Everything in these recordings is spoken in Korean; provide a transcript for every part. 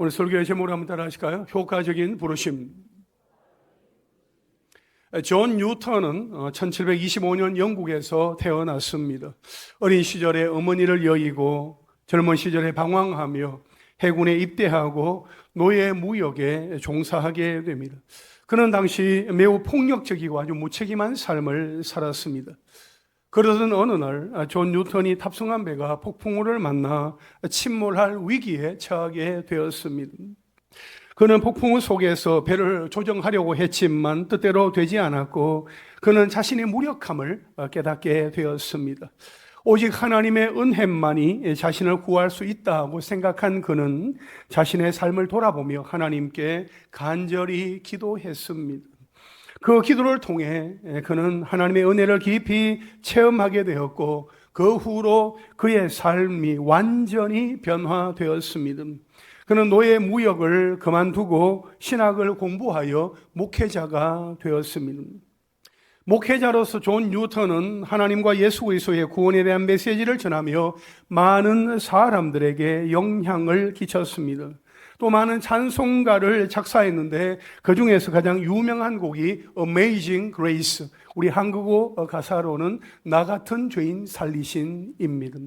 오늘 설교의 제목을 한번 따라 하실까요? 효과적인 부르심. 존 뉴턴은 1725년 영국에서 태어났습니다. 어린 시절에 어머니를 여의고 젊은 시절에 방황하며 해군에 입대하고 노예 무역에 종사하게 됩니다. 그는 당시 매우 폭력적이고 아주 무책임한 삶을 살았습니다. 그러던 어느 날 존 뉴턴이 탑승한 배가 폭풍우를 만나 침몰할 위기에 처하게 되었습니다. 그는 폭풍우 속에서 배를 조정하려고 했지만 뜻대로 되지 않았고 그는 자신의 무력함을 깨닫게 되었습니다. 오직 하나님의 은혜만이 자신을 구할 수 있다고 생각한 그는 자신의 삶을 돌아보며 하나님께 간절히 기도했습니다. 그 기도를 통해 그는 하나님의 은혜를 깊이 체험하게 되었고 그 후로 그의 삶이 완전히 변화되었습니다. 그는 노예 무역을 그만두고 신학을 공부하여 목회자가 되었습니다. 목회자로서 존 뉴턴은 하나님과 예수 그리스도의 구원에 대한 메시지를 전하며 많은 사람들에게 영향을 끼쳤습니다. 또 많은 찬송가를 작사했는데 그 중에서 가장 유명한 곡이 Amazing Grace, 우리 한국어 가사로는 나 같은 죄인 살리신입니다.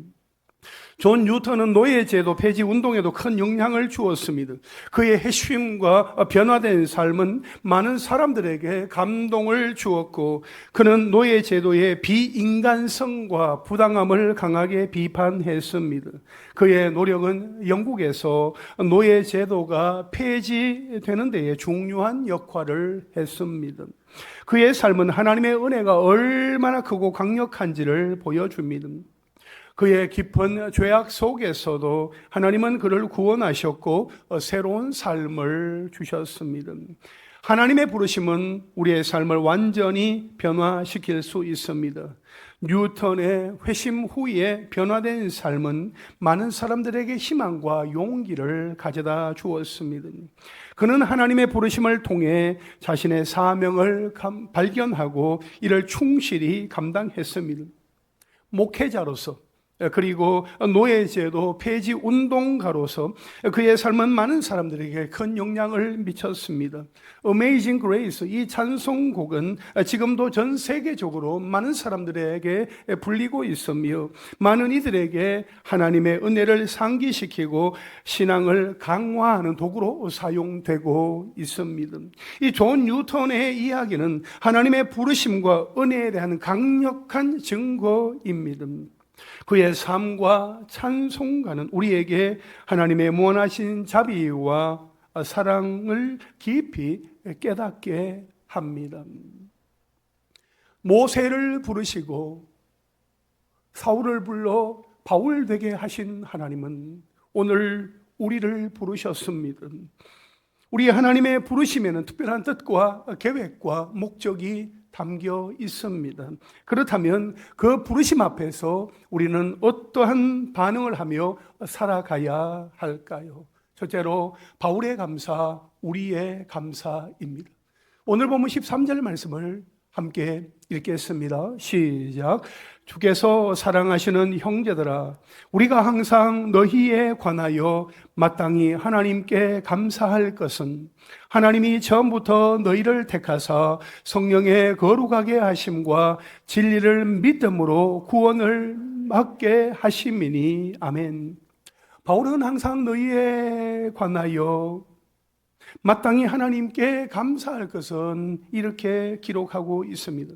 존 뉴턴은 노예제도 폐지 운동에도 큰 영향을 주었습니다. 그의 회심과 변화된 삶은 많은 사람들에게 감동을 주었고 그는 노예제도의 비인간성과 부당함을 강하게 비판했습니다. 그의 노력은 영국에서 노예제도가 폐지되는 데에 중요한 역할을 했습니다. 그의 삶은 하나님의 은혜가 얼마나 크고 강력한지를 보여줍니다. 그의 깊은 죄악 속에서도 하나님은 그를 구원하셨고 새로운 삶을 주셨습니다. 하나님의 부르심은 우리의 삶을 완전히 변화시킬 수 있습니다. 뉴턴의 회심 후에 변화된 삶은 많은 사람들에게 희망과 용기를 가져다 주었습니다. 그는 하나님의 부르심을 통해 자신의 사명을 발견하고 이를 충실히 감당했습니다. 목회자로서 그리고 노예제도 폐지 운동가로서 그의 삶은 많은 사람들에게 큰 영향을 미쳤습니다. Amazing Grace, 이 찬송곡은 지금도 전 세계적으로 많은 사람들에게 불리고 있으며 많은 이들에게 하나님의 은혜를 상기시키고 신앙을 강화하는 도구로 사용되고 있습니다. 이 존 뉴턴의 이야기는 하나님의 부르심과 은혜에 대한 강력한 증거입니다. 그의 삶과 찬송가는 우리에게 하나님의 무한하신 자비와 사랑을 깊이 깨닫게 합니다. 모세를 부르시고 사울을 불러 바울 되게 하신 하나님은 오늘 우리를 부르셨습니다. 우리 하나님의 부르심에는 특별한 뜻과 계획과 목적이 담겨 있습니다. 그렇다면 그 부르심 앞에서 우리는 어떠한 반응을 하며 살아가야 할까요? 첫째로 바울의 감사, 우리의 감사입니다. 오늘 보면 13절 말씀을 함께 읽겠습니다. 시작. 주께서 사랑하시는 형제들아, 우리가 항상 너희에 관하여 마땅히 하나님께 감사할 것은 하나님이 처음부터 너희를 택하사 성령의 거룩하게 하심과 진리를 믿음으로 구원을 받게 하심이니. 아멘. 바울은 항상 너희에 관하여 마땅히 하나님께 감사할 것은 이렇게 기록하고 있습니다.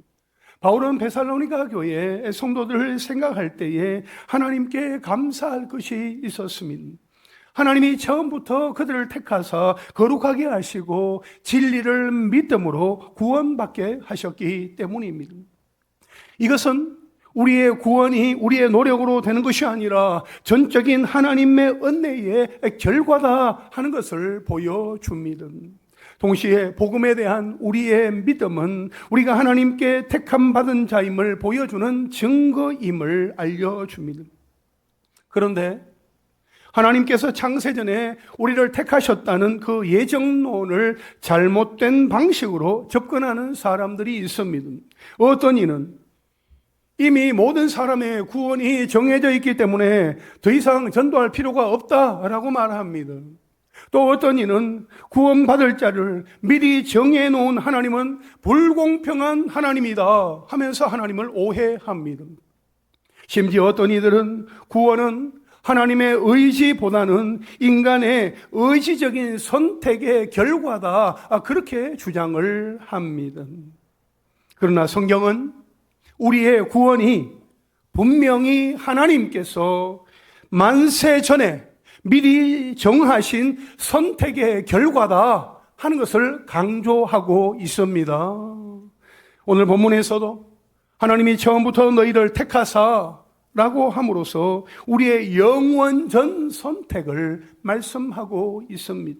바울은 베살로니가 교회 성도들을 생각할 때에 하나님께 감사할 것이 있었습니다. 하나님이 처음부터 그들을 택하사 거룩하게 하시고 진리를 믿음으로 구원받게 하셨기 때문입니다. 이것은 우리의 구원이 우리의 노력으로 되는 것이 아니라 전적인 하나님의 은혜의 결과다 하는 것을 보여줍니다. 동시에 복음에 대한 우리의 믿음은 우리가 하나님께 택함 받은 자임을 보여주는 증거임을 알려줍니다. 그런데 하나님께서 창세전에 우리를 택하셨다는 그 예정론을 잘못된 방식으로 접근하는 사람들이 있습니다. 어떤 이는 이미 모든 사람의 구원이 정해져 있기 때문에 더 이상 전도할 필요가 없다라고 말합니다. 또 어떤 이는 구원받을 자를 미리 정해놓은 하나님은 불공평한 하나님이다 하면서 하나님을 오해합니다. 심지어 어떤 이들은 구원은 하나님의 의지보다는 인간의 의지적인 선택의 결과다, 그렇게 주장을 합니다. 그러나 성경은 우리의 구원이 분명히 하나님께서 만세 전에 미리 정하신 선택의 결과다 하는 것을 강조하고 있습니다. 오늘 본문에서도 하나님이 처음부터 너희를 택하사 라고 함으로써 우리의 영원전 선택을 말씀하고 있습니다.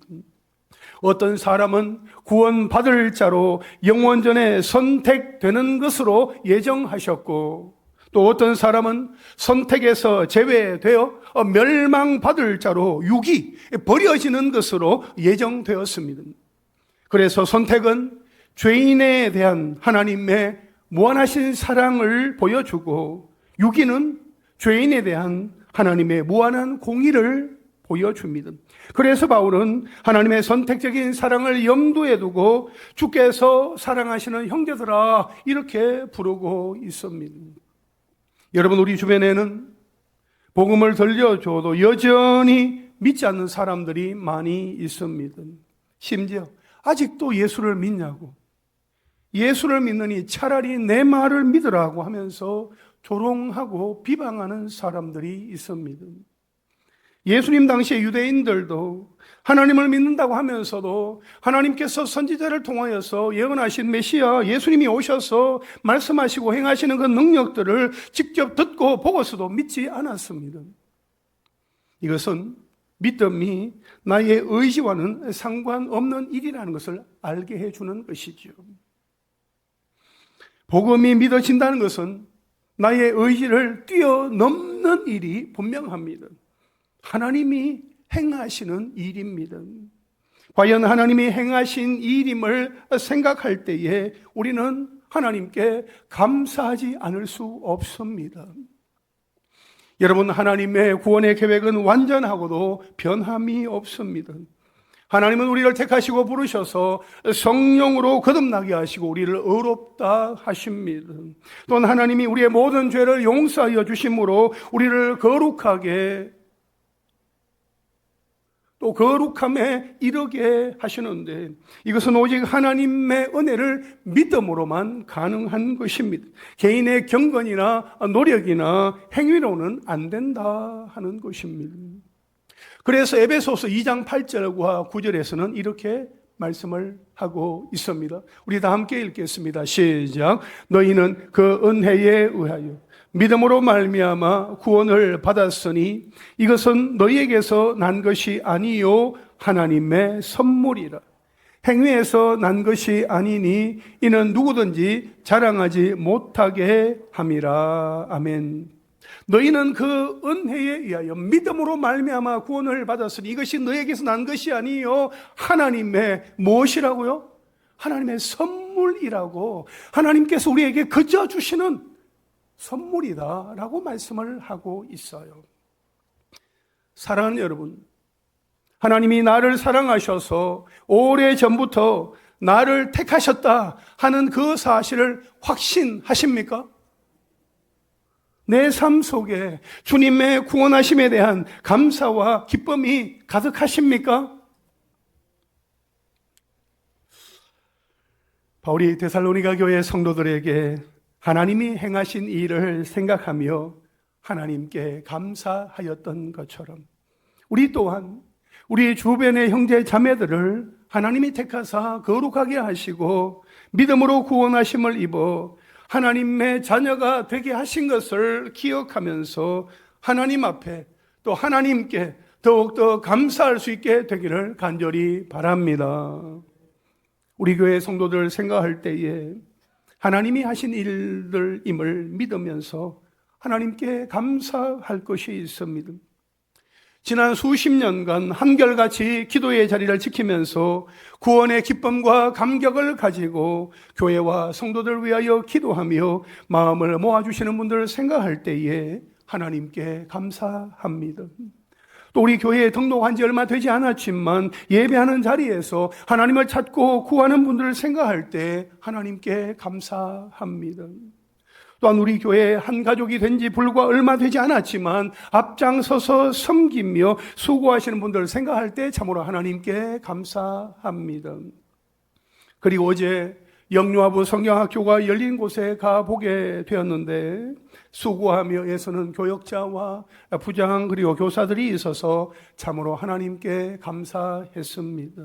어떤 사람은 구원받을 자로 영원전에 선택되는 것으로 예정하셨고, 또 어떤 사람은 선택에서 제외되어 멸망받을 자로 육이 버려지는 것으로 예정되었습니다. 그래서 선택은 죄인에 대한 하나님의 무한하신 사랑을 보여주고, 유기는 죄인에 대한 하나님의 무한한 공의를 보여줍니다. 그래서 바울은 하나님의 선택적인 사랑을 염두에 두고 주께서 사랑하시는 형제들아 이렇게 부르고 있습니다. 여러분, 우리 주변에는 복음을 들려줘도 여전히 믿지 않는 사람들이 많이 있습니다. 심지어 아직도 예수를 믿냐고, 예수를 믿느니 차라리 내 말을 믿으라고 하면서 조롱하고 비방하는 사람들이 있습니다. 예수님 당시의 유대인들도 하나님을 믿는다고 하면서도 하나님께서 선지자를 통하여서 예언하신 메시아 예수님이 오셔서 말씀하시고 행하시는 그 능력들을 직접 듣고 보고서도 믿지 않았습니다. 이것은 믿음이 나의 의지와는 상관없는 일이라는 것을 알게 해주는 것이죠. 복음이 믿어진다는 것은 나의 의지를 뛰어넘는 일이 분명합니다. 하나님이 행하시는 일입니다. 과연 하나님이 행하신 일임을 생각할 때에 우리는 하나님께 감사하지 않을 수 없습니다. 여러분, 하나님의 구원의 계획은 완전하고도 변함이 없습니다. 하나님은 우리를 택하시고 부르셔서 성령으로 거듭나게 하시고 우리를 의롭다 하십니다. 또한 하나님이 우리의 모든 죄를 용서하여 주심으로 우리를 거룩하게 또 거룩함에 이르게 하시는데, 이것은 오직 하나님의 은혜를 믿음으로만 가능한 것입니다. 개인의 경건이나 노력이나 행위로는 안 된다 하는 것입니다. 그래서 에베소서 2장 8절과 9절에서는 이렇게 말씀을 하고 있습니다. 우리 다 함께 읽겠습니다. 시작. 너희는 그 은혜에 의하여 믿음으로 말미암아 구원을 받았으니 이것은 너희에게서 난 것이 아니요 하나님의 선물이라. 행위에서 난 것이 아니니 이는 누구든지 자랑하지 못하게 함이라. 아멘. 너희는 그 은혜에 의하여 믿음으로 말미암아 구원을 받았으니 이것이 너희에게서 난 것이 아니요 하나님의 무엇이라고요? 하나님의 선물이라고, 하나님께서 우리에게 거저 주시는 선물이다 라고 말씀을 하고 있어요. 사랑하는 여러분, 하나님이 나를 사랑하셔서 오래전부터 나를 택하셨다 하는 그 사실을 확신하십니까? 내 삶 속에 주님의 구원하심에 대한 감사와 기쁨이 가득하십니까? 바울이 데살로니가 교회 성도들에게 하나님이 행하신 일을 생각하며 하나님께 감사하였던 것처럼 우리 또한 우리 주변의 형제 자매들을 하나님이 택하사 거룩하게 하시고 믿음으로 구원하심을 입어 하나님의 자녀가 되게 하신 것을 기억하면서 하나님 앞에 또 하나님께 더욱더 감사할 수 있게 되기를 간절히 바랍니다. 우리 교회 성도들 생각할 때에 하나님이 하신 일들임을 믿으면서 하나님께 감사할 것이 있습니다. 지난 수십 년간 한결같이 기도의 자리를 지키면서 구원의 기쁨과 감격을 가지고 교회와 성도들 위하여 기도하며 마음을 모아주시는 분들을 생각할 때에 하나님께 감사합니다. 또 우리 교회에 등록한 지 얼마 되지 않았지만 예배하는 자리에서 하나님을 찾고 구하는 분들을 생각할 때 하나님께 감사합니다. 또한 우리 교회 한 가족이 된 지 불과 얼마 되지 않았지만 앞장서서 섬기며 수고하시는 분들을 생각할 때 참으로 하나님께 감사합니다. 그리고 어제 영유아부 성경학교가 열린 곳에 가보게 되었는데 수고하며 애쓰는 교역자와 부장 그리고 교사들이 있어서 참으로 하나님께 감사했습니다.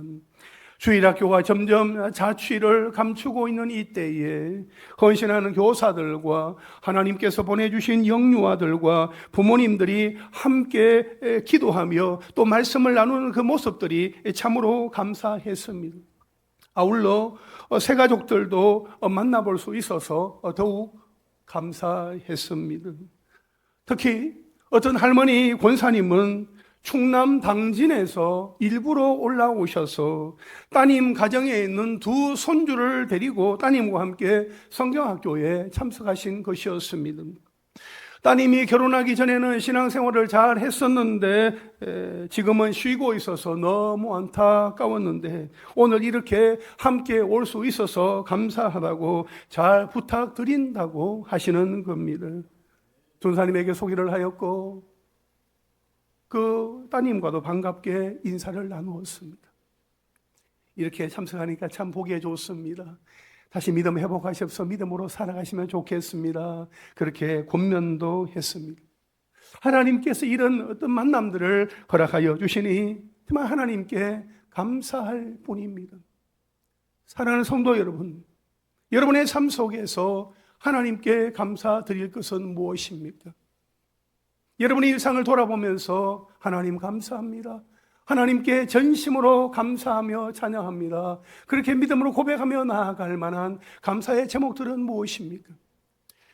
주일학교가 점점 자취를 감추고 있는 이때에 헌신하는 교사들과 하나님께서 보내주신 영유아들과 부모님들이 함께 기도하며 또 말씀을 나누는 그 모습들이 참으로 감사했습니다. 아울러 새 가족들도 만나볼 수 있어서 더욱 감사했습니다. 특히 어떤 할머니 권사님은 충남 당진에서 일부러 올라오셔서 따님 가정에 있는 두 손주를 데리고 따님과 함께 성경학교에 참석하신 것이었습니다. 따님이 결혼하기 전에는 신앙생활을 잘 했었는데 지금은 쉬고 있어서 너무 안타까웠는데 오늘 이렇게 함께 올 수 있어서 감사하다고 잘 부탁드린다고 하시는 겁니다. 전사님에게 소개를 하였고 그 따님과도 반갑게 인사를 나누었습니다. 이렇게 참석하니까 참 보기 좋습니다. 다시 믿음 회복하셔서 믿음으로 살아가시면 좋겠습니다. 그렇게 권면도 했습니다. 하나님께서 이런 어떤 만남들을 허락하여 주시니 정말 하나님께 감사할 뿐입니다. 사랑하는 성도 여러분, 여러분의 삶 속에서 하나님께 감사드릴 것은 무엇입니까? 여러분의 일상을 돌아보면서 하나님 감사합니다. 하나님께 전심으로 감사하며 찬양합니다. 그렇게 믿음으로 고백하며 나아갈 만한 감사의 제목들은 무엇입니까?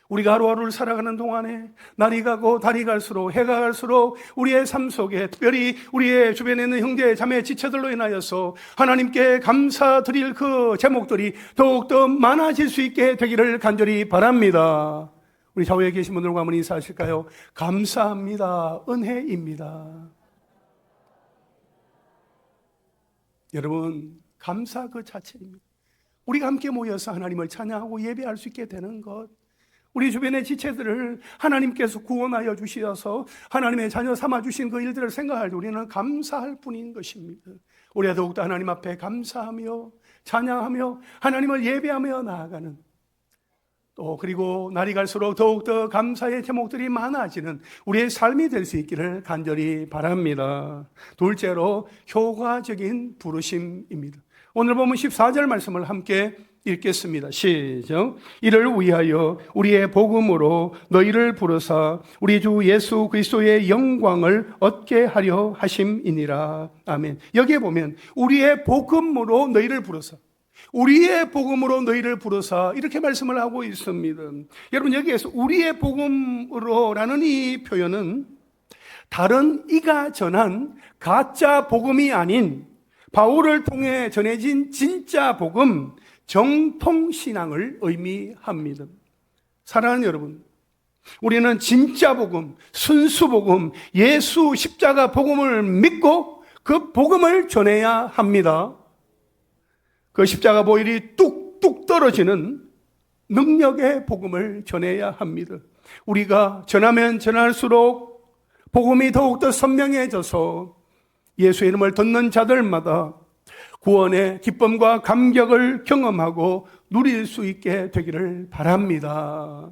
우리가 하루하루를 살아가는 동안에 날이 가고 달이 갈수록 해가 갈수록 우리의 삶 속에 특별히 우리의 주변에 있는 형제 자매 지체들로 인하여서 하나님께 감사드릴 그 제목들이 더욱더 많아질 수 있게 되기를 간절히 바랍니다. 우리 좌우에 계신 분들과 한번 인사하실까요? 감사합니다. 은혜입니다. 여러분, 감사 그 자체입니다. 우리가 함께 모여서 하나님을 찬양하고 예배할 수 있게 되는 것, 우리 주변의 지체들을 하나님께서 구원하여 주셔서 하나님의 자녀 삼아주신 그 일들을 생각할 때 우리는 감사할 뿐인 것입니다. 우리가 더욱더 하나님 앞에 감사하며 찬양하며 하나님을 예배하며 나아가는, 또 그리고 날이 갈수록 더욱더 감사의 제목들이 많아지는 우리의 삶이 될 수 있기를 간절히 바랍니다. 둘째로 효과적인 부르심입니다. 오늘 보면 14절 말씀을 함께 읽겠습니다. 시작. 이를 위하여 우리의 복음으로 너희를 부르사 우리 주 예수 그리스도의 영광을 얻게 하려 하심이니라. 아멘. 여기에 보면 우리의 복음으로 너희를 부르사, 우리의 복음으로 너희를 부르사 이렇게 말씀을 하고 있습니다. 여러분, 여기에서 우리의 복음으로라는 이 표현은 다른 이가 전한 가짜 복음이 아닌 바울을 통해 전해진 진짜 복음, 정통신앙을 의미합니다. 사랑하는 여러분, 우리는 진짜 복음, 순수 복음, 예수 십자가 복음을 믿고 그 복음을 전해야 합니다. 그 십자가 보혈이 뚝뚝 떨어지는 능력의 복음을 전해야 합니다. 우리가 전하면 전할수록 복음이 더욱더 선명해져서 예수의 이름을 듣는 자들마다 구원의 기쁨과 감격을 경험하고 누릴 수 있게 되기를 바랍니다.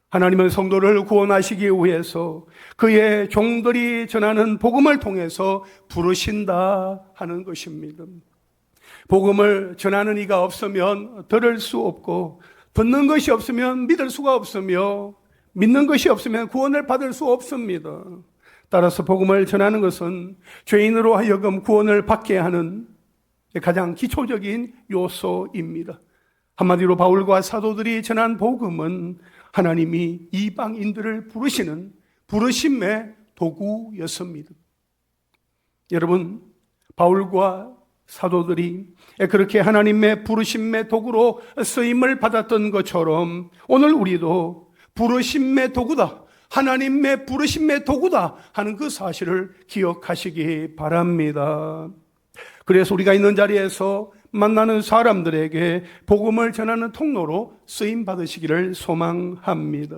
하나님은 성도를 구원하시기 위해서 그의 종들이 전하는 복음을 통해서 부르신다 하는 것입니다. 복음을 전하는 이가 없으면 들을 수 없고, 듣는 것이 없으면 믿을 수가 없으며, 믿는 것이 없으면 구원을 받을 수 없습니다. 따라서 복음을 전하는 것은 죄인으로 하여금 구원을 받게 하는 가장 기초적인 요소입니다. 한마디로 바울과 사도들이 전한 복음은 하나님이 이방인들을 부르시는 부르심의 도구였습니다. 여러분, 바울과 사도들이 그렇게 하나님의 부르심의 도구로 쓰임을 받았던 것처럼 오늘 우리도 부르심의 도구다, 하나님의 부르심의 도구다 하는 그 사실을 기억하시기 바랍니다. 그래서 우리가 있는 자리에서 만나는 사람들에게 복음을 전하는 통로로 쓰임 받으시기를 소망합니다.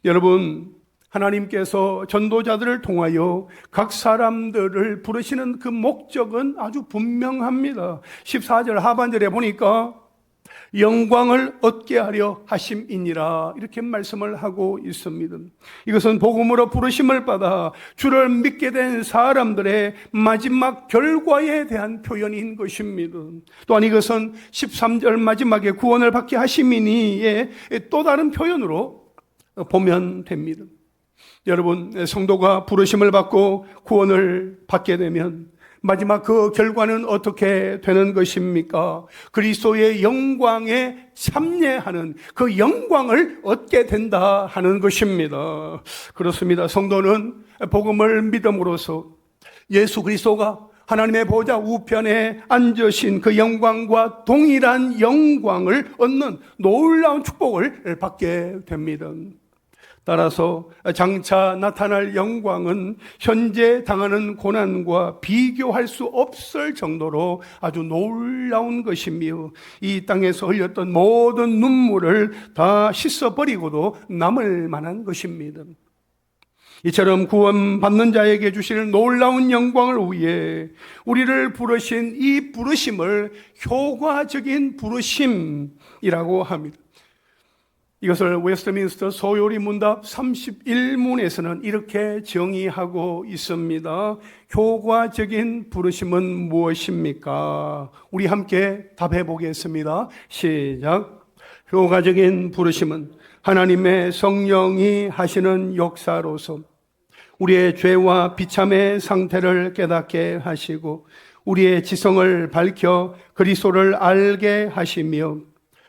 여러분, 하나님께서 전도자들을 통하여 각 사람들을 부르시는 그 목적은 아주 분명합니다. 14절 하반절에 보니까 영광을 얻게 하려 하심이니라 이렇게 말씀을 하고 있습니다. 이것은 복음으로 부르심을 받아 주를 믿게 된 사람들의 마지막 결과에 대한 표현인 것입니다. 또한 이것은 13절 마지막에 구원을 받게 하심이니의 또 다른 표현으로 보면 됩니다. 여러분, 성도가 부르심을 받고 구원을 받게 되면 마지막 그 결과는 어떻게 되는 것입니까? 그리스도의 영광에 참여하는 그 영광을 얻게 된다 하는 것입니다. 그렇습니다. 성도는 복음을 믿음으로써 예수 그리스도가 하나님의 보좌 우편에 앉으신 그 영광과 동일한 영광을 얻는 놀라운 축복을 받게 됩니다. 따라서 장차 나타날 영광은 현재 당하는 고난과 비교할 수 없을 정도로 아주 놀라운 것이며 이 땅에서 흘렸던 모든 눈물을 다 씻어버리고도 남을 만한 것입니다. 이처럼 구원받는 자에게 주실 놀라운 영광을 위해 우리를 부르신 이 부르심을 효과적인 부르심이라고 합니다. 이것을 웨스트민스터 소요리 문답 31문에서는 이렇게 정의하고 있습니다. 효과적인 부르심은 무엇입니까? 우리 함께 답해 보겠습니다. 시작. 효과적인 부르심은 하나님의 성령이 하시는 역사로서 우리의 죄와 비참의 상태를 깨닫게 하시고 우리의 지성을 밝혀 그리스도를 알게 하시며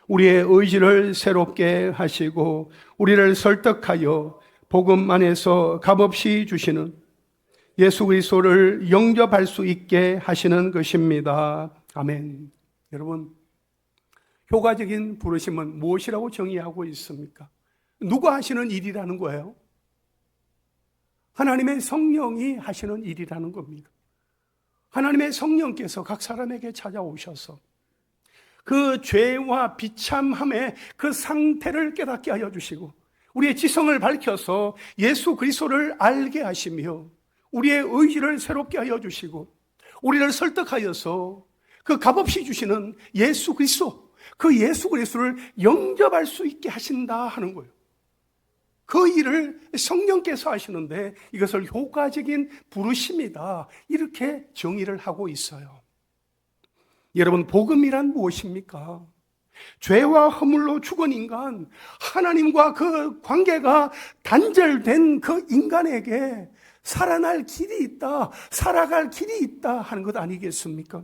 우리의 의지를 새롭게 하시고 우리를 설득하여 복음 안에서 값없이 주시는 예수 그리스도를 영접할 수 있게 하시는 것입니다. 아멘. 여러분, 효과적인 부르심은 무엇이라고 정의하고 있습니까? 누가 하시는 일이라는 거예요? 하나님의 성령이 하시는 일이라는 겁니다. 하나님의 성령께서 각 사람에게 찾아오셔서 그 죄와 비참함의 그 상태를 깨닫게 하여 주시고 우리의 지성을 밝혀서 예수 그리스도를 알게 하시며 우리의 의지를 새롭게 하여 주시고 우리를 설득하여서 그 값없이 주시는 예수 그리스도, 그 예수 그리스도를 영접할 수 있게 하신다 하는 거예요. 그 일을 성령께서 하시는데 이것을 효과적인 부르심이다 이렇게 정의를 하고 있어요. 여러분, 복음이란 무엇입니까? 죄와 허물로 죽은 인간, 하나님과 그 관계가 단절된 그 인간에게 살아날 길이 있다, 살아갈 길이 있다 하는 것 아니겠습니까?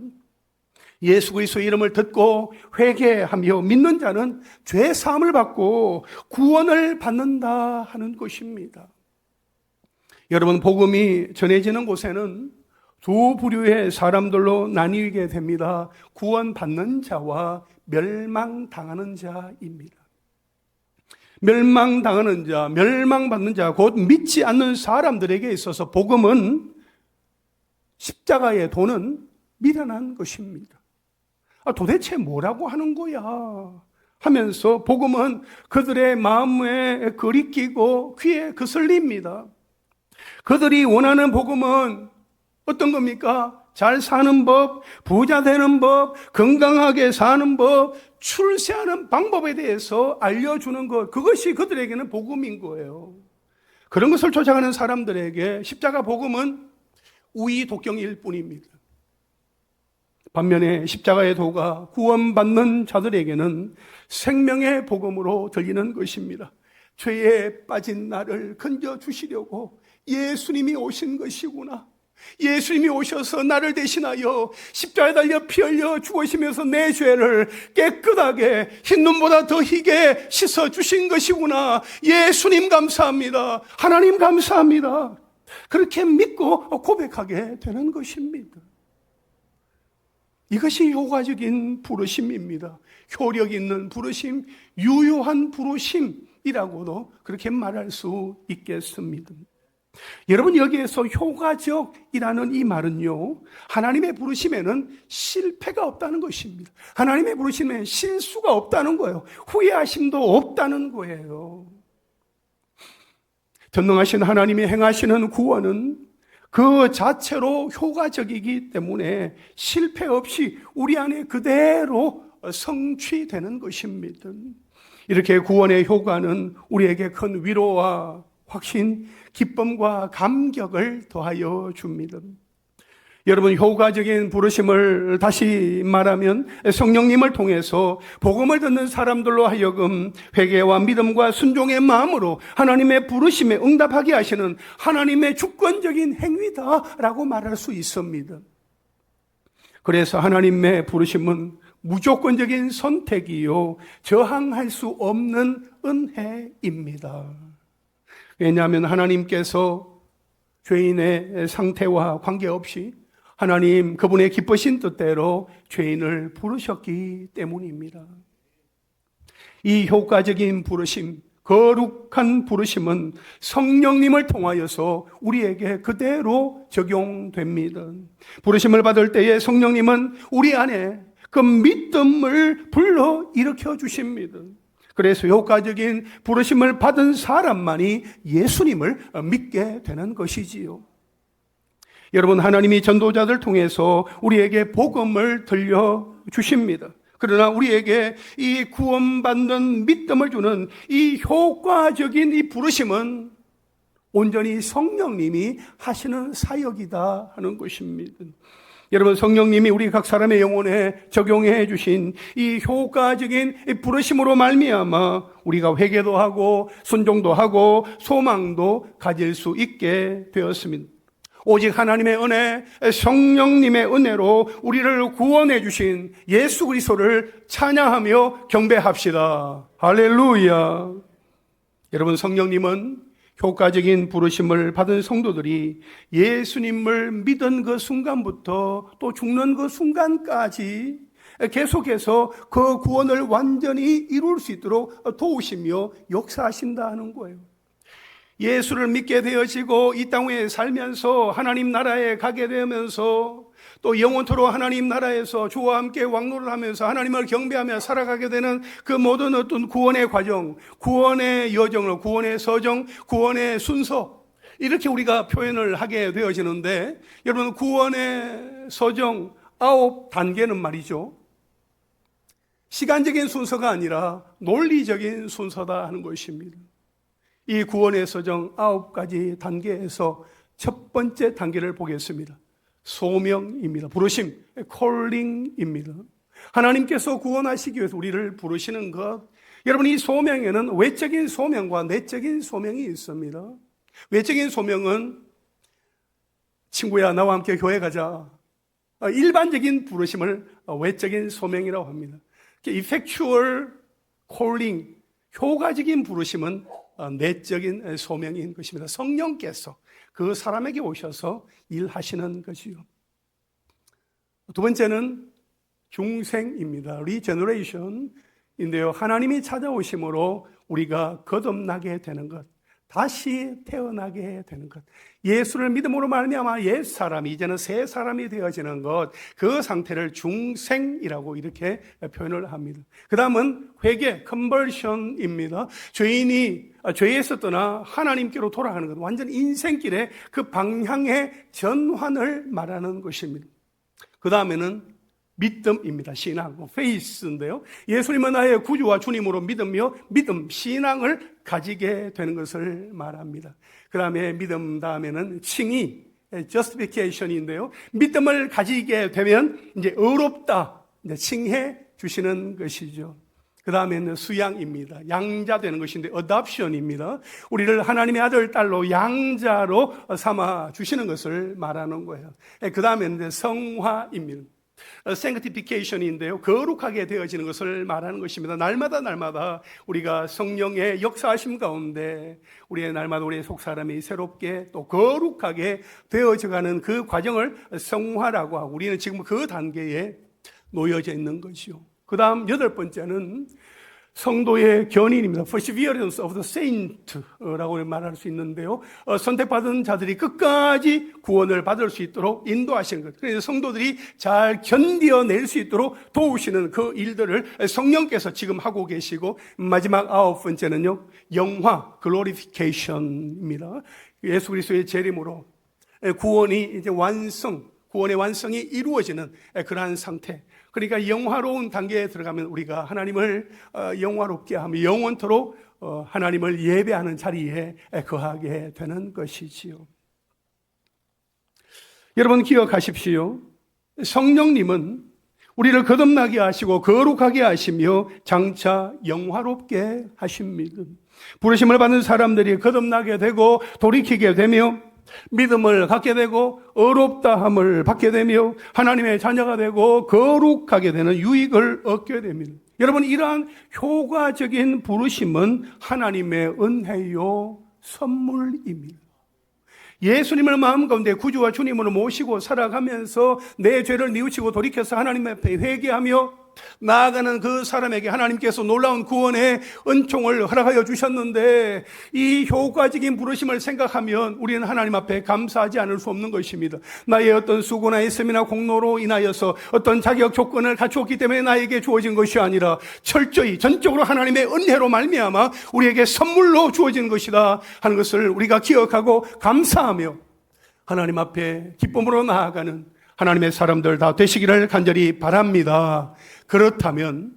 예수 그리스도의 이름을 듣고 회개하며 믿는 자는 죄 사함을 받고 구원을 받는다 하는 것입니다. 여러분, 복음이 전해지는 곳에는 두 부류의 사람들로 나뉘게 됩니다. 구원받는 자와 멸망당하는 자입니다. 멸망당하는 자, 멸망받는 자, 곧 믿지 않는 사람들에게 있어서 복음은 십자가의 도는 미련한 것입니다. 도대체 뭐라고 하는 거야? 하면서 복음은 그들의 마음에 거리끼고 귀에 거슬립니다. 그들이 원하는 복음은 어떤 겁니까? 잘 사는 법, 부자 되는 법, 건강하게 사는 법, 출세하는 방법에 대해서 알려주는 것, 그것이 그들에게는 복음인 거예요. 그런 것을 쫓아가는 사람들에게 십자가 복음은 우의 독경일 뿐입니다. 반면에 십자가의 도가 구원받는 자들에게는 생명의 복음으로 들리는 것입니다. 죄에 빠진 나를 건져주시려고 예수님이 오신 것이구나. 예수님이 오셔서 나를 대신하여 십자가에 달려 피 흘려 죽으시면서 내 죄를 깨끗하게 흰 눈보다 더 희게 씻어주신 것이구나. 예수님 감사합니다. 하나님 감사합니다. 그렇게 믿고 고백하게 되는 것입니다. 이것이 효과적인 부르심입니다. 효력 있는 부르심, 유효한 부르심, 효과적이라고도 그렇게 말할 수 있겠습니다. 여러분, 여기에서 효과적이라는 이 말은요, 하나님의 부르심에는 실패가 없다는 것입니다. 하나님의 부르심에는 실수가 없다는 거예요. 후회하심도 없다는 거예요. 전능하신 하나님이 행하시는 구원은 그 자체로 효과적이기 때문에 실패 없이 우리 안에 그대로 성취되는 것입니다. 이렇게 구원의 효과는 우리에게 큰 위로와 확신, 기쁨과 감격을 더하여 줍니다. 여러분, 효과적인 부르심을 다시 말하면 성령님을 통해서 복음을 듣는 사람들로 하여금 회개와 믿음과 순종의 마음으로 하나님의 부르심에 응답하게 하시는 하나님의 주권적인 행위다라고 말할 수 있습니다. 그래서 하나님의 부르심은 무조건적인 선택이요, 저항할 수 없는 은혜입니다. 왜냐하면 하나님께서 죄인의 상태와 관계없이 하나님 그분의 기쁘신 뜻대로 죄인을 부르셨기 때문입니다. 이 효과적인 부르심, 거룩한 부르심은 성령님을 통하여서 우리에게 그대로 적용됩니다. 부르심을 받을 때에 성령님은 우리 안에 그 믿음을 불러일으켜 주십니다. 그래서 효과적인 부르심을 받은 사람만이 예수님을 믿게 되는 것이지요. 여러분, 하나님이 전도자들 통해서 우리에게 복음을 들려주십니다. 그러나 우리에게 이 구원받는 믿음을 주는 이 효과적인 이 부르심은 온전히 성령님이 하시는 사역이다 하는 것입니다. 여러분, 성령님이 우리 각 사람의 영혼에 적용해 주신 이 효과적인 이 부르심으로 말미암아 우리가 회개도 하고 순종도 하고 소망도 가질 수 있게 되었습니다. 오직 하나님의 은혜, 성령님의 은혜로 우리를 구원해 주신 예수 그리스도를 찬양하며 경배합시다. 할렐루야. 여러분, 성령님은 효과적인 부르심을 받은 성도들이 예수님을 믿은 그 순간부터 또 죽는 그 순간까지 계속해서 그 구원을 완전히 이룰 수 있도록 도우시며 역사하신다는 거예요. 예수를 믿게 되어지고 이 땅에 살면서 하나님 나라에 가게 되면서 또 영원토록 하나님 나라에서 주와 함께 왕노를 하면서 하나님을 경배하며 살아가게 되는 그 모든 어떤 구원의 과정, 구원의 여정을, 구원의 서정, 구원의 순서, 이렇게 우리가 표현을 하게 되어지는데, 여러분, 구원의 서정 9단계는 말이죠, 시간적인 순서가 아니라 논리적인 순서다 하는 것입니다. 이 구원의 서정 9가지 단계에서 첫 번째 단계를 보겠습니다. 소명입니다. 부르심, 콜링입니다. 하나님께서 구원하시기 위해서 우리를 부르시는 것. 여러분, 이 소명에는 외적인 소명과 내적인 소명이 있습니다. 외적인 소명은 친구야, 나와 함께 교회 가자. 일반적인 부르심을 외적인 소명이라고 합니다. effectual calling, 효과적인 부르심은 내적인 소명인 것입니다. 성령께서 그 사람에게 오셔서 일하시는 것이요. 두 번째는 중생입니다. 리제너레이션인데요, 하나님이 찾아오심으로 우리가 거듭나게 되는 것, 다시 태어나게 되는 것, 예수를 믿음으로 말미암아 옛 사람이 이제는 새 사람이 되어지는 것, 그 상태를 중생이라고 이렇게 표현을 합니다. 그 다음은 회개, 컨버션입니다. 죄인이 죄에서 떠나 하나님께로 돌아가는 것, 완전 인생길의 그 방향의 전환을 말하는 것입니다. 그 다음에는 믿음입니다. 신앙, faith인데요, 예수님은 나의 구주와 주님으로 믿으며 믿음, 신앙을 가지게 되는 것을 말합니다. 그 다음에 믿음 다음에는 칭의, justification인데요, 믿음을 가지게 되면 이제 의롭다, 이제 칭해 주시는 것이죠. 그 다음에는 수양입니다. 양자 되는 것인데 adoption입니다. 우리를 하나님의 아들, 딸로 양자로 삼아 주시는 것을 말하는 거예요. 그 다음에는 성화입니다. sanctification인데요, 거룩하게 되어지는 것을 말하는 것입니다. 날마다 우리가 성령의 역사하심 가운데 우리의 날마다 우리의 속사람이 새롭게 또 거룩하게 되어져가는 그 과정을 성화라고 하고, 우리는 지금 그 단계에 놓여져 있는 것이요. 그 다음 8번째는 성도의 견인입니다. Perseverance of the saint라고 말할 수 있는데요. 선택받은 자들이 끝까지 구원을 받을 수 있도록 인도하시는 것. 그래서 성도들이 잘 견뎌낼 수 있도록 도우시는 그 일들을 성령께서 지금 하고 계시고, 마지막 9번째는요, 영화, glorification입니다. 예수 그리스도의 재림으로 구원이 이제 구원의 완성이 이루어지는 그러한 상태. 그러니까 영화로운 단계에 들어가면 우리가 하나님을 영화롭게 하며 영원토록 하나님을 예배하는 자리에 거하게 되는 것이지요. 여러분 기억하십시오. 성령님은 우리를 거듭나게 하시고 거룩하게 하시며 장차 영화롭게 하십니다. 부르심을 받는 사람들이 거듭나게 되고 돌이키게 되며 믿음을 갖게 되고 의롭다함을 받게 되며 하나님의 자녀가 되고 거룩하게 되는 유익을 얻게 됩니다. 여러분, 이러한 효과적인 부르심은 하나님의 은혜요 선물입니다. 예수님을 마음 가운데 구주와 주님으로 모시고 살아가면서 내 죄를 뉘우치고 돌이켜서 하나님 앞에 회개하며 나아가는 그 사람에게 하나님께서 놀라운 구원의 은총을 허락하여 주셨는데, 이 효과적인 부르심을 생각하면 우리는 하나님 앞에 감사하지 않을 수 없는 것입니다. 나의 어떤 수고나 애씀이나 공로로 인하여서 어떤 자격 조건을 갖추었기 때문에 나에게 주어진 것이 아니라 철저히 전적으로 하나님의 은혜로 말미암아 우리에게 선물로 주어진 것이다 하는 것을 우리가 기억하고 감사하며 하나님 앞에 기쁨으로 나아가는 하나님의 사람들 다 되시기를 간절히 바랍니다. 그렇다면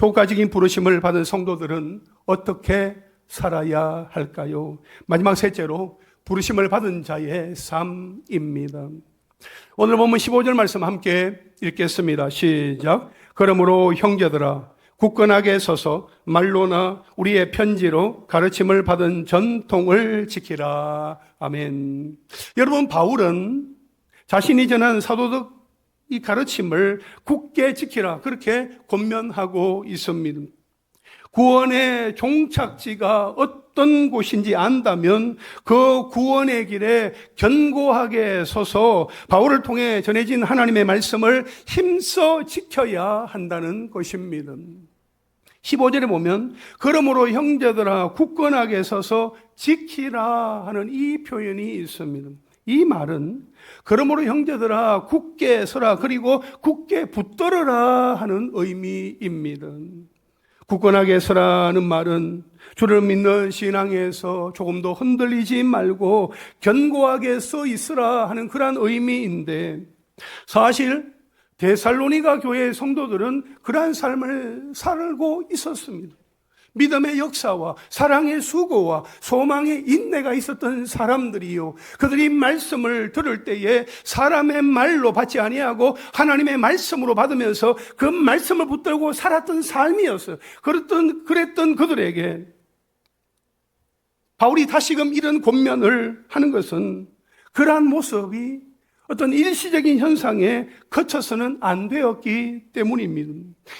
효과적인 부르심을 받은 성도들은 어떻게 살아야 할까요? 마지막 셋째로 부르심을 받은 자의 삶입니다. 오늘 본문 15절 말씀 함께 읽겠습니다. 시작. 그러므로 형제들아 굳건하게 서서 말로나 우리의 편지로 가르침을 받은 전통을 지키라. 아멘. 여러분, 바울은 자신이 전한 사도적 이 가르침을 굳게 지키라, 그렇게 권면하고 있습니다. 구원의 종착지가 어떤 곳인지 안다면 그 구원의 길에 견고하게 서서 바울을 통해 전해진 하나님의 말씀을 힘써 지켜야 한다는 것입니다. 15절에 보면 그러므로 형제들아 굳건하게 서서 지키라 하는 이 표현이 있습니다. 이 말은 그러므로 형제들아 굳게 서라, 그리고 굳게 붙들어라 하는 의미입니다. 굳건하게 서라는 말은 주를 믿는 신앙에서 조금도 흔들리지 말고 견고하게 서 있으라 하는 그러한 의미인데, 사실 데살로니가 교회의 성도들은 그러한 삶을 살고 있었습니다. 믿음의 역사와 사랑의 수고와 소망의 인내가 있었던 사람들이요, 그들이 말씀을 들을 때에 사람의 말로 받지 아니하고 하나님의 말씀으로 받으면서 그 말씀을 붙들고 살았던 삶이었어요. 그랬던 그들에게 바울이 다시금 이런 권면을 하는 것은 그러한 모습이 어떤 일시적인 현상에 그쳐서는 안 되었기 때문입니다.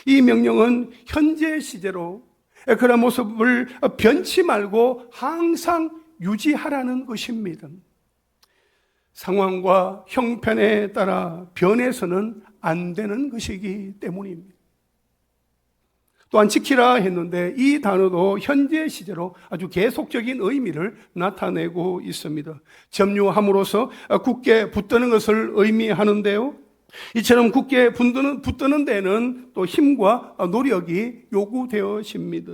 이 명령은 현재 시제로 그런 모습을 변치 말고 항상 유지하라는 것입니다. 상황과 형편에 따라 변해서는 안 되는 것이기 때문입니다. 또한 지키라 했는데 이 단어도 현재 시제로 아주 계속적인 의미를 나타내고 있습니다. 점유함으로써 굳게 붙드는 것을 의미하는데요, 이처럼 굳게 붙드는 데는 또 힘과 노력이 요구되어집니다.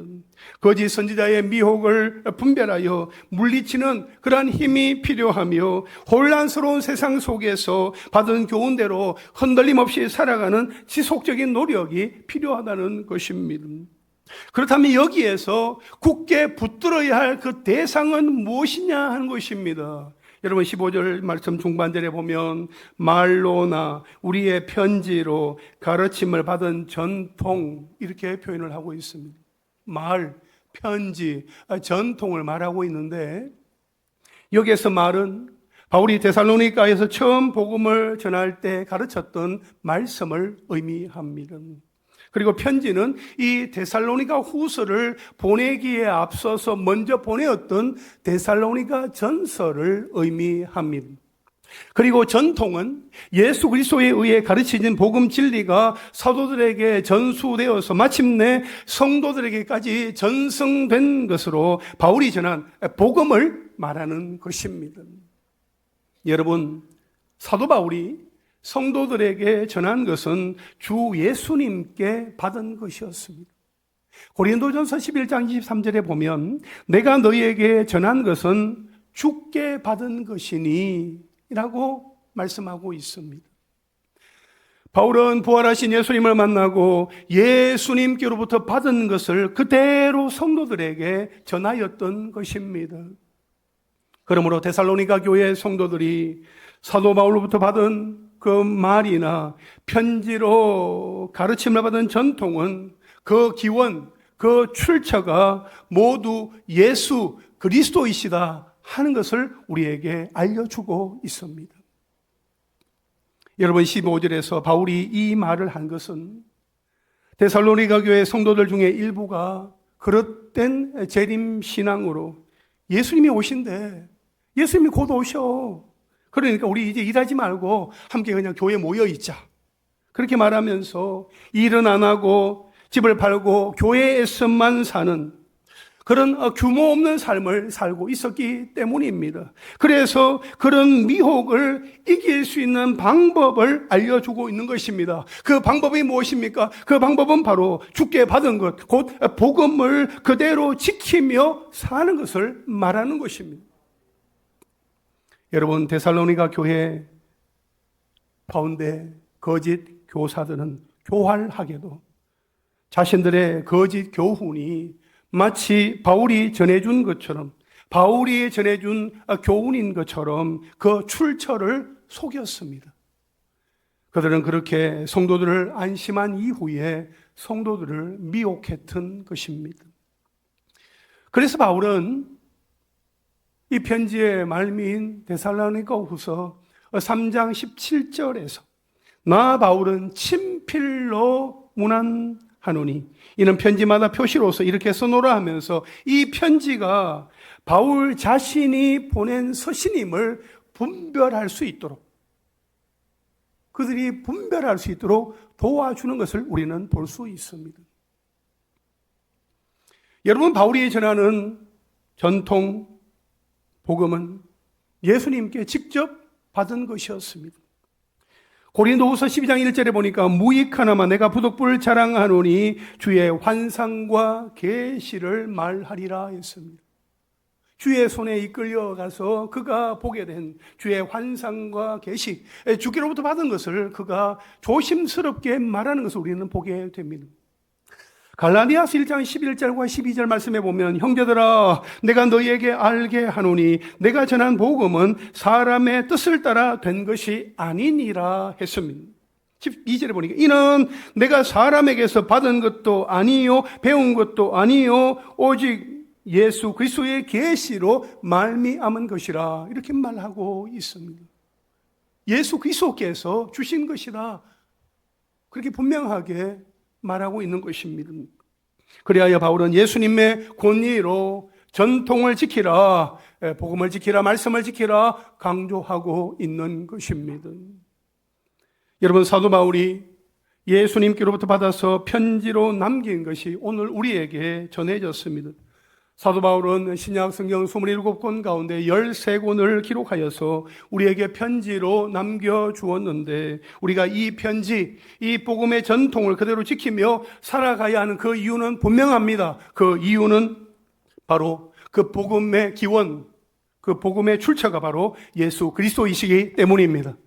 거짓 선지자의 미혹을 분별하여 물리치는 그러한 힘이 필요하며 혼란스러운 세상 속에서 받은 교훈대로 흔들림 없이 살아가는 지속적인 노력이 필요하다는 것입니다. 그렇다면 여기에서 굳게 붙들어야 할 그 대상은 무엇이냐 하는 것입니다. 여러분 15절 말씀 중반절에 보면 말로나 우리의 편지로 가르침을 받은 전통, 이렇게 표현을 하고 있습니다. 말, 편지, 전통을 말하고 있는데, 여기에서 말은 바울이 데살로니가에서 처음 복음을 전할 때 가르쳤던 말씀을 의미합니다. 그리고 편지는 이 데살로니가 후서를 보내기에 앞서서 먼저 보내었던 데살로니가 전서를 의미합니다. 그리고 전통은 예수 그리스도에 의해 가르쳐진 복음 진리가 사도들에게 전수되어서 마침내 성도들에게까지 전승된 것으로 바울이 전한 복음을 말하는 것입니다. 여러분, 사도 바울이 성도들에게 전한 것은 주 예수님께 받은 것이었습니다. 고린도전서 11장 23절에 보면 내가 너희에게 전한 것은 주께 받은 것이니 라고 말씀하고 있습니다. 바울은 부활하신 예수님을 만나고 예수님께로부터 받은 것을 그대로 성도들에게 전하였던 것입니다. 그러므로 데살로니가 교회 성도들이 사도 바울로부터 받은 그 말이나 편지로 가르침을 받은 전통은 그 기원, 그 출처가 모두 예수 그리스도이시다 하는 것을 우리에게 알려주고 있습니다. 여러분, 15절에서 바울이 이 말을 한 것은 데살로니가 교회 성도들 중에 일부가 그릇된 재림신앙으로 예수님이 오신대, 예수님이 곧 오셔, 그러니까 우리 이제 일하지 말고 함께 그냥 교회에 모여 있자, 그렇게 말하면서 일은 안 하고 집을 팔고 교회에서만 사는 그런 규모 없는 삶을 살고 있었기 때문입니다. 그래서 그런 미혹을 이길 수 있는 방법을 알려주고 있는 것입니다. 그 방법이 무엇입니까? 그 방법은 바로 주께 받은 것, 곧 복음을 그대로 지키며 사는 것을 말하는 것입니다. 여러분, 데살로니가 교회 가운데 거짓 교사들은 교활하게도 자신들의 거짓 교훈이 마치 바울이 전해준 것처럼, 바울이 전해준 교훈인 것처럼 그 출처를 속였습니다. 그들은 그렇게 성도들을 안심한 이후에 성도들을 미혹했던 것입니다. 그래서 바울은 이 편지의 말미인 데살로니가후서 3장 17절에서 나 바울은 친필로 문안하노니 이는 편지마다 표시로서 이렇게 써놓으라 하면서 이 편지가 바울 자신이 보낸 서신임을 분별할 수 있도록, 그들이 분별할 수 있도록 도와주는 것을 우리는 볼 수 있습니다. 여러분, 바울이 전하는 전통 복음은 예수님께 직접 받은 것이었습니다. 고린도후서 12장 1절에 보니까 무익하나마 내가 부득불 자랑하노니 주의 환상과 계시를 말하리라 했습니다. 주의 손에 이끌려가서 그가 보게 된 주의 환상과 계시, 주께로부터 받은 것을 그가 조심스럽게 말하는 것을 우리는 보게 됩니다. 갈라디아서 1장 11절과 12절 말씀에 보면 형제들아 내가 너희에게 알게 하노니 내가 전한 복음은 사람의 뜻을 따라 된 것이 아니니라 했습니다. 12절에 보니까 이는 내가 사람에게서 받은 것도 아니요 배운 것도 아니요 오직 예수 그리스도의 계시로 말미암은 것이라 이렇게 말하고 있습니다. 예수 그리스도께서 주신 것이라 그렇게 분명하게 말하고 있는 것입니다. 그리하여 바울은 예수님의 권위로 전통을 지키라, 복음을 지키라, 말씀을 지키라 강조하고 있는 것입니다. 여러분, 사도 바울이 예수님께로부터 받아서 편지로 남긴 것이 오늘 우리에게 전해졌습니다. 사도 바울은 신약 성경 27권 가운데 13권을 기록하여서 우리에게 편지로 남겨주었는데 우리가 이 편지, 이 복음의 전통을 그대로 지키며 살아가야 하는 그 이유는 분명합니다. 그 이유는 바로 그 복음의 기원, 그 복음의 출처가 바로 예수 그리스도이시기 때문입니다.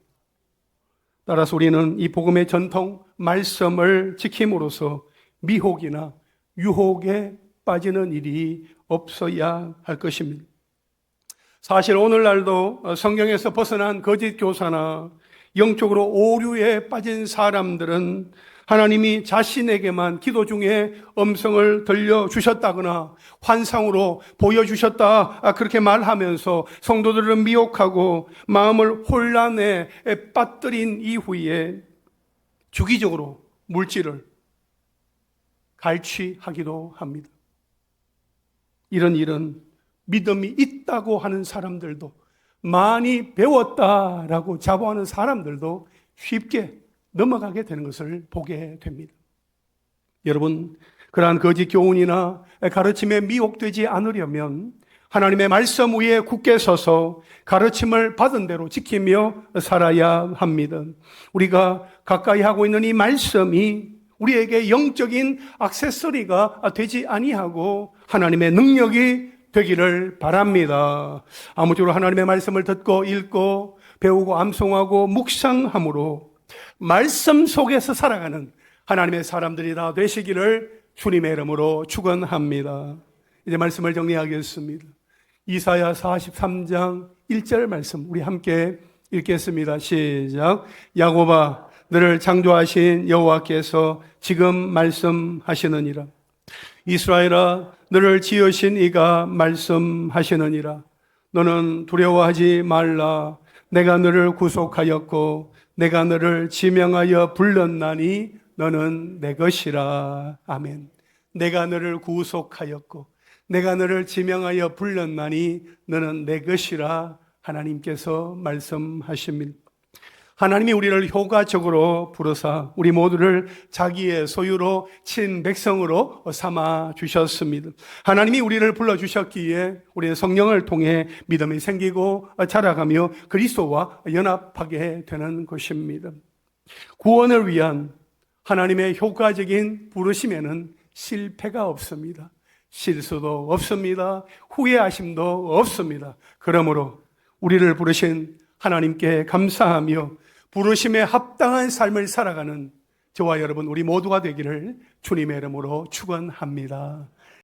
따라서 우리는 이 복음의 전통, 말씀을 지킴으로써 미혹이나 유혹에 빠지는 일이 없어야 할 것입니다. 사실 오늘날도 성경에서 벗어난 거짓 교사나 영적으로 오류에 빠진 사람들은 하나님이 자신에게만 기도 중에 음성을 들려주셨다거나 환상으로 보여주셨다 그렇게 말하면서 성도들을 미혹하고 마음을 혼란에 빠뜨린 이후에 주기적으로 물질을 갈취하기도 합니다. 이런 일은 믿음이 있다고 하는 사람들도 많이 배웠다라고 자부하는 사람들도 쉽게 넘어가게 되는 것을 보게 됩니다. 여러분, 그러한 거짓 교훈이나 가르침에 미혹되지 않으려면 하나님의 말씀 위에 굳게 서서 가르침을 받은 대로 지키며 살아야 합니다. 우리가 가까이 하고 있는 이 말씀이 우리에게 영적인 액세서리가 되지 아니하고 하나님의 능력이 되기를 바랍니다. 아무쪼록 하나님의 말씀을 듣고 읽고 배우고 암송하고 묵상함으로 말씀 속에서 살아가는 하나님의 사람들이 다 되시기를 주님의 이름으로 축원합니다. 이제 말씀을 정리하겠습니다. 이사야 43장 1절 말씀 우리 함께 읽겠습니다. 시작. 야곱아, 너를 창조하신 여호와께서 지금 말씀하시느니라. 이스라엘아, 너를 지으신 이가 말씀하시느니라. 너는 두려워하지 말라. 내가 너를 구속하였고 내가 너를 지명하여 불렀나니 너는 내 것이라. 아멘. 내가 너를 구속하였고 내가 너를 지명하여 불렀나니 너는 내 것이라 하나님께서 말씀하십니다. 하나님이 우리를 효과적으로 부르사 우리 모두를 자기의 소유로 친 백성으로 삼아 주셨습니다. 하나님이 우리를 불러주셨기에 우리의 성령을 통해 믿음이 생기고 자라가며 그리스도와 연합하게 되는 것입니다. 구원을 위한 하나님의 효과적인 부르심에는 실패가 없습니다. 실수도 없습니다. 후회하심도 없습니다. 그러므로 우리를 부르신 하나님께 감사하며 부르심에 합당한 삶을 살아가는 저와 여러분 우리 모두가 되기를 주님의 이름으로 축원합니다.